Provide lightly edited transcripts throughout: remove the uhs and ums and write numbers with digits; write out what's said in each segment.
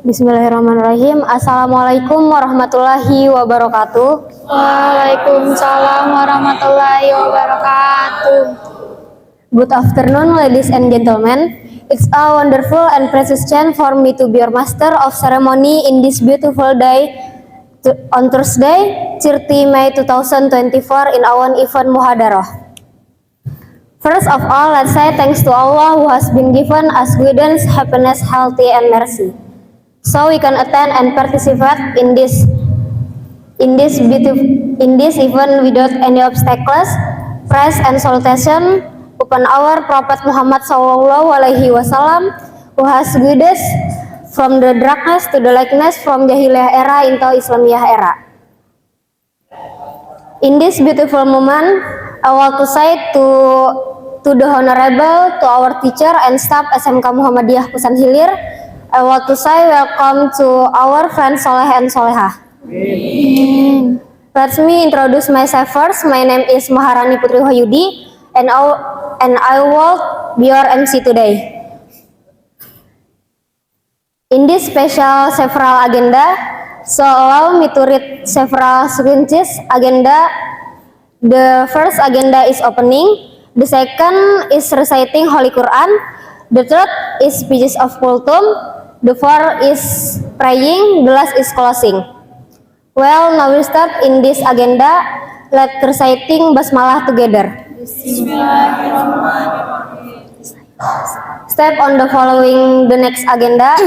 Bismillahirrahmanirrahim. Assalamualaikum warahmatullahi wabarakatuh. Waalaikumsalam warahmatullahi wabarakatuh. Good afternoon, ladies and gentlemen. It's a wonderful and precious chance for me to be your master of ceremony in this beautiful day on Thursday, 30 May 2024 in our event Muhadarah. First of all, let's say thanks to Allah who has been given us guidance, happiness, health, and mercy, so we can attend and participate in this event without any obstacles. Praise and salutation upon our Prophet Muhammad Sallallahu Alaihi Wasallam, who has guided us from the darkness to the lightness, from Jahiliyah era into Islamiyah era. In this beautiful moment, I want to say to the honorable, to our teacher and staff SMK Muhammadiyah Pusan Hilir, I want to say welcome to our friends Soleh and Solehah. Let me introduce myself first. My name is Maharani Putri Wahyudi, and I will be your MC today. In this special several agenda, so allow me to read several screenshots agenda. The first agenda is opening, the second is reciting Holy Quran, the third is speeches of kultum, the fourth is praying, the last is closing. Well, now we start in this agenda. Let's reciting basmalah together. Step on the following the next agenda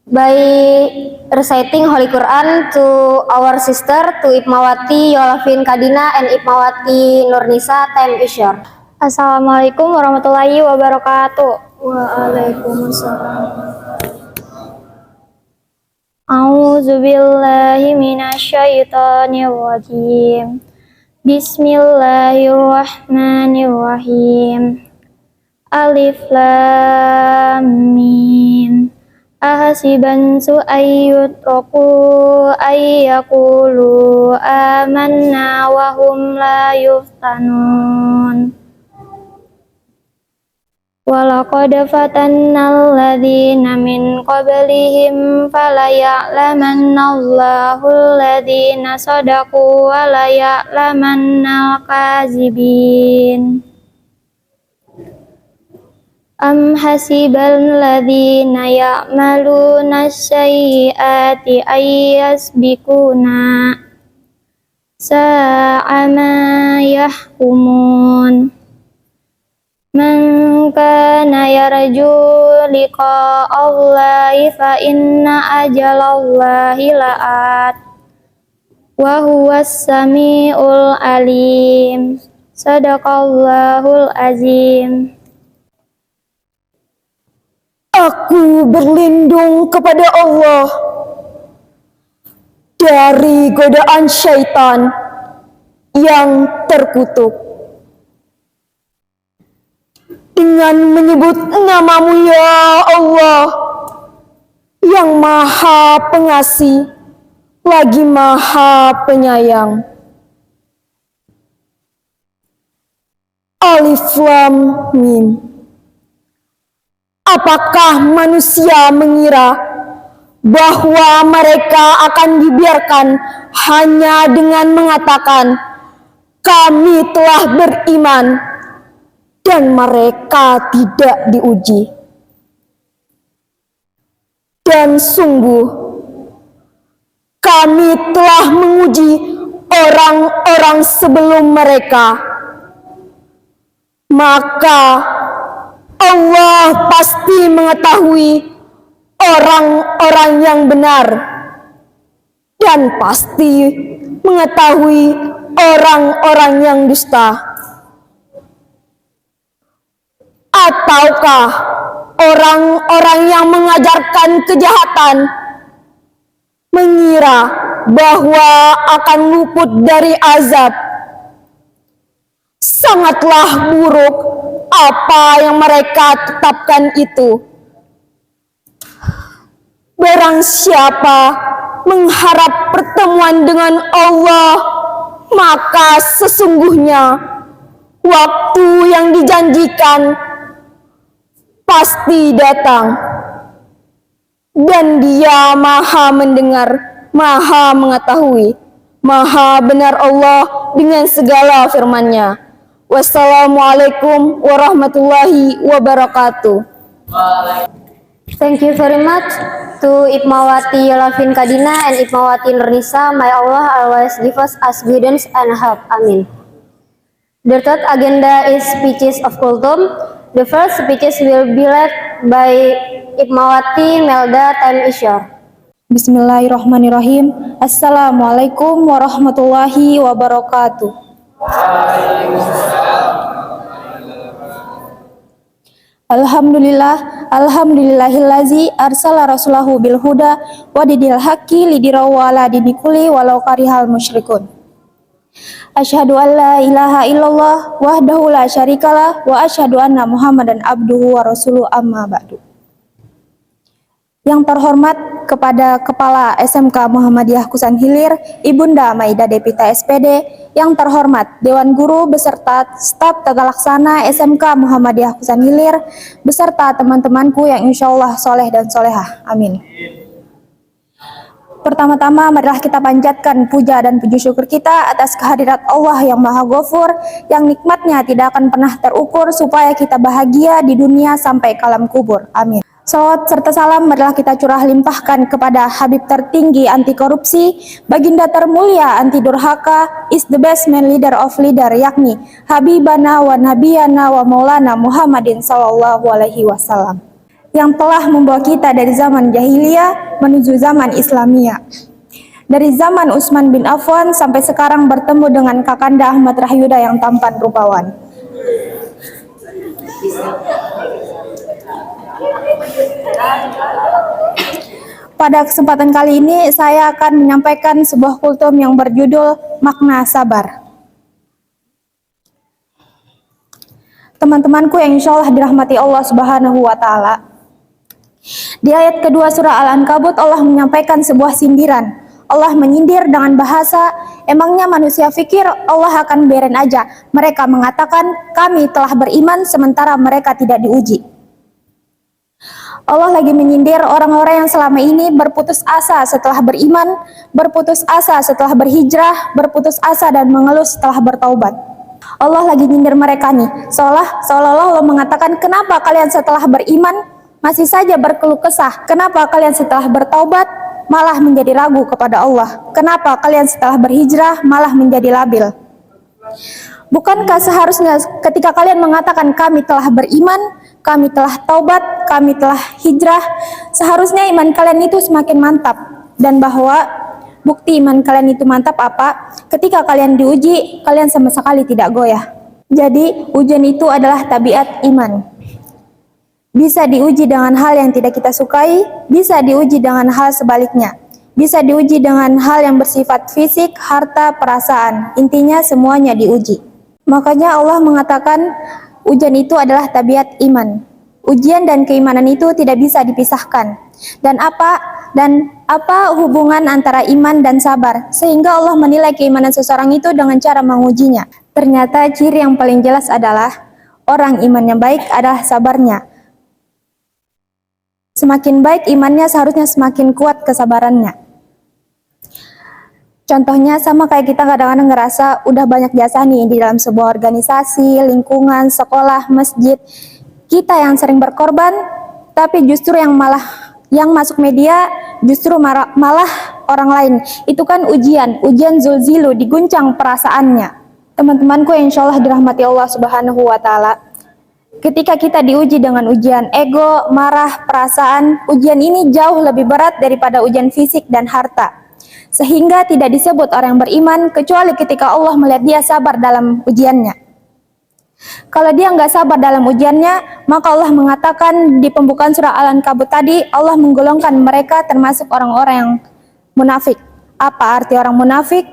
by reciting Holy Quran to our sister, to Ipmawati Yolafin Kadina and Ipmawati Nurnisa. Time is short. Assalamualaikum warahmatullahi wabarakatuh. Waalaikumsalam. A'udzubillahi minasyaitonirrajim. Bismillahirrahmanirrahim. Alif lam mim. Ahasiban su'ayyutraku ayyakulu amanna wa hum la yuftanun. Walaqad fatannal ladzina min qablihim falaya'lamanallahu alladzina shadaqu wa laya'lamannal kadzibin. Am hasibal ladzina ya'maluna sayyi'ati ayyasbikuna sa'a ma yahkumun. Man kana yarju liqa'a Allahi fa inna ajalallahi la'at wa huwas sami'ul alim. Sadaqallahul azim. Aku berlindung kepada Allah dari godaan syaitan yang terkutuk. Dengan menyebut namamu ya Allah, yang maha pengasih lagi maha penyayang. Alif lam mim. Apakah manusia mengira bahwa mereka akan dibiarkan hanya dengan mengatakan kami telah beriman dan mereka tidak diuji? Dan sungguh kami telah menguji orang-orang sebelum mereka, maka Allah pasti mengetahui orang-orang yang benar dan pasti mengetahui orang-orang yang dusta. Ataukah orang-orang yang mengajarkan kejahatan mengira bahwa akan luput dari azab? Sangatlah buruk apa yang mereka tetapkan itu. Barang siapa mengharap pertemuan dengan Allah, maka sesungguhnya waktu yang dijanjikan pasti datang. Dan Dia Maha mendengar, Maha mengetahui. Maha benar Allah dengan segala firman-Nya. Wassalamualaikum warahmatullahi wabarakatuh. Thank you very much to Ipmawati Yolafin Kadina and Ipmawati Nurnisa. May Allah always give us guidance and help. Amin. The third agenda is speeches of Kultum. The first speeches will be led by Ipmawati Melda. Time is yours. Bismillahirrahmanirrahim. Assalamualaikum warahmatullahi wabarakatuh. Alhamdulillahillazi arsala rasulahu bil huda wa dinil haqqi lidirahu ala dini kulli walau karihal musyrikun. Asyhadu an la ilaha illallah wahdahu la syarikalah wa asyhadu anna Muhammadan abduhu wa rasuluhu amma ba'du. Yang terhormat kepada Kepala SMK Muhammadiyah Kusan Hilir, Ibunda Maida Depita SPD, yang terhormat Dewan Guru beserta staf tata laksana SMK Muhammadiyah Kusan Hilir, beserta teman-temanku yang insya Allah soleh dan solehah. Amin. Pertama-tama marilah kita panjatkan puja dan puji syukur kita atas kehadirat Allah yang Maha Ghafur, yang nikmatnya tidak akan pernah terukur, supaya kita bahagia di dunia sampai kalam kubur. Amin. Salawat serta salam marilah kita curah limpahkan kepada Habib tertinggi anti korupsi, baginda termulia anti durhaka, is the best man leader of leader, yakni Habibana wa Nabiyana wa Maulana Muhammadin sallallahu alaihi wasallam, yang telah membawa kita dari zaman jahiliyah menuju zaman Islamiyah. Dari zaman Utsman bin Affan sampai sekarang bertemu dengan Kakanda Ahmad Rahyuda yang tampan rupawan. Pada kesempatan kali ini saya akan menyampaikan sebuah kultum yang berjudul Makna Sabar. Teman-temanku yang insya Allah dirahmati Allah Subhanahu wa Ta'ala, di ayat kedua surah Al-Ankabut Allah menyampaikan sebuah sindiran. Allah menyindir dengan bahasa, emangnya manusia pikir Allah akan biarin aja mereka mengatakan kami telah beriman sementara mereka tidak diuji. Allah lagi menyindir orang-orang yang selama ini berputus asa setelah beriman, berputus asa setelah berhijrah, berputus asa dan mengeluh setelah bertaubat. Allah lagi nyindir mereka nih, seolah-olah Allah mengatakan, kenapa kalian setelah beriman masih saja berkeluh kesah? Kenapa kalian setelah bertaubat malah menjadi ragu kepada Allah? Kenapa kalian setelah berhijrah malah menjadi labil? Bukankah seharusnya ketika kalian mengatakan kami telah beriman, kami telah taubat, kami telah hijrah, seharusnya iman kalian itu semakin mantap, dan bahwa bukti iman kalian itu mantap apa? Ketika kalian diuji, kalian sama sekali tidak goyah. Jadi ujian itu adalah tabiat iman. Bisa diuji dengan hal yang tidak kita sukai, bisa diuji dengan hal sebaliknya. Bisa diuji dengan hal yang bersifat fisik, harta, perasaan. Intinya semuanya diuji. Makanya Allah mengatakan ujian itu adalah tabiat iman. Ujian dan keimanan itu tidak bisa dipisahkan. Dan apa hubungan antara iman dan sabar? Sehingga Allah menilai keimanan seseorang itu dengan cara mengujinya. Ternyata ciri yang paling jelas adalah orang imannya baik adalah sabarnya. Semakin baik imannya, seharusnya semakin kuat kesabarannya. Contohnya sama kayak kita kadang-kadang ngerasa udah banyak jasa nih di dalam sebuah organisasi, lingkungan, sekolah, masjid. Kita yang sering berkorban, tapi justru yang masuk media justru malah orang lain. Itu kan ujian zulzilu, diguncang perasaannya. Teman-temanku yang insya Allah dirahmati Allah Subhanahu wa Ta'ala, ketika kita diuji dengan ujian ego, marah, perasaan, ujian ini jauh lebih berat daripada ujian fisik dan harta. Sehingga tidak disebut orang yang beriman kecuali ketika Allah melihat dia sabar dalam ujiannya. Kalau dia nggak sabar dalam ujiannya, maka Allah mengatakan di pembukaan surah Al-Ankabut tadi, Allah menggolongkan mereka termasuk orang-orang yang munafik. Apa arti orang munafik?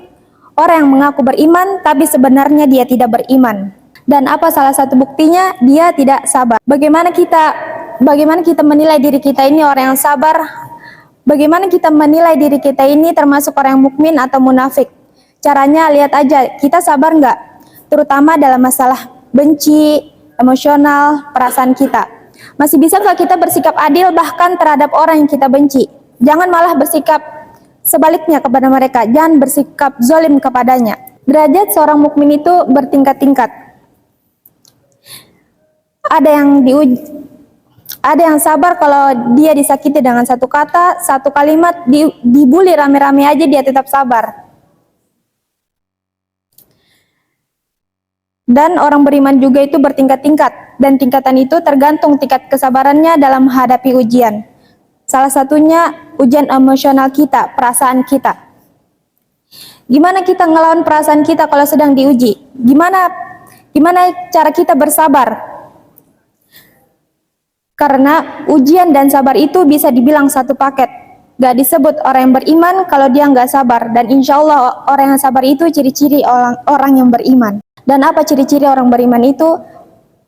Orang yang mengaku beriman tapi sebenarnya dia tidak beriman. Dan apa salah satu buktinya? Dia tidak sabar. Bagaimana kita menilai diri kita ini orang yang sabar? Bagaimana kita menilai diri kita ini termasuk orang yang mukmin atau munafik? Caranya lihat aja, kita sabar nggak? Terutama dalam masalah benci, emosional, perasaan kita. Masih bisakah kita bersikap adil bahkan terhadap orang yang kita benci? Jangan malah bersikap sebaliknya kepada mereka, jangan bersikap zalim kepadanya. Derajat seorang mukmin itu bertingkat-tingkat. Ada yang sabar kalau dia disakiti dengan satu kata, satu kalimat, dibully rame-rame aja dia tetap sabar. Dan orang beriman juga itu bertingkat-tingkat, dan tingkatan itu tergantung tingkat kesabarannya dalam menghadapi ujian. Salah satunya ujian emosional kita, perasaan kita. Gimana kita ngelawan perasaan kita kalau sedang diuji? Gimana cara kita bersabar? Karena ujian dan sabar itu bisa dibilang satu paket. Gak disebut orang yang beriman kalau dia gak sabar. Dan insya Allah orang yang sabar itu ciri-ciri orang yang beriman. Dan apa ciri-ciri orang beriman itu?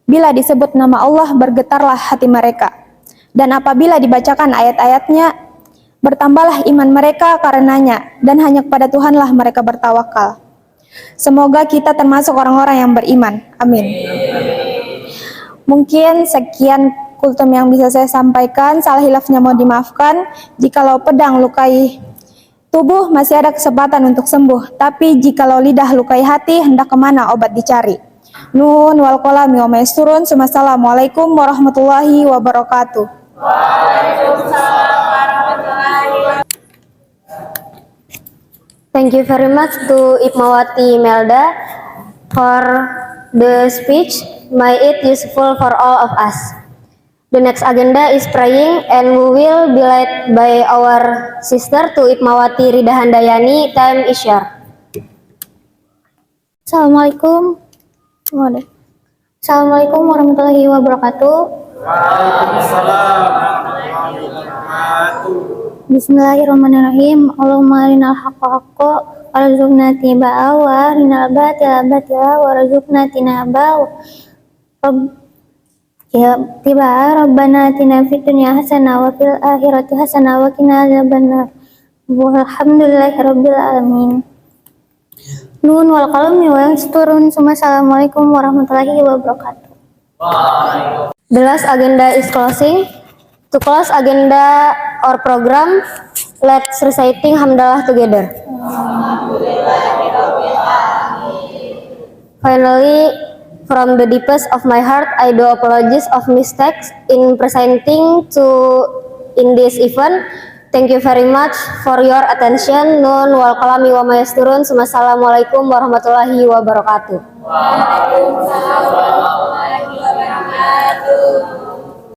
Bila disebut nama Allah, bergetarlah hati mereka. Dan apabila dibacakan ayat-ayatnya, bertambahlah iman mereka karenanya. Dan hanya kepada Tuhanlah mereka bertawakal. Semoga kita termasuk orang-orang yang beriman. Amin. Mungkin sekian kultum yang bisa saya sampaikan. Salah hilafnya mau dimaafkan. Jikalau pedang lukai tubuh, masih ada kesempatan untuk sembuh. Tapi jikalau lidah lukai hati, hendak kemana obat dicari. Nun wal qalami wa ma yasturun. Assalamualaikum warahmatullahi wabarakatuh. Waalaikumsalam warahmatullahi wabarakatuh. Thank you very much to Ipmawati Melda for the speech. May it useful for all of us. The next agenda is praying, and we will be led by our sister to Ipmawati Rida Handayani. Time is share. Assalamualaikum. Assalamualaikum warahmatullahi wabarakatuh. Bismillahirrahmanirrahim. Allahumma arinal haqqa haqqa warzuqna tibaa wa arinal batila batila warzuqna tinaba. Ya tiba Rabbana atina fid dunya hasanah wa fil akhirati hasanah wa qina adzabannar. Walhamdulillahirabbil alamin. Nun wal qalami wa yasturun. Assalamualaikum warahmatullahi wabarakatuh. The last agenda is closing. To close agenda or program, let's reciting hamdalah together. Finally, from the deepest of my heart, I do apologize of mistakes in presenting in this event. Thank you very much for your attention. Nun wal qalami wa ma yasturun. Assalamualaikum warahmatullahi wabarakatuh.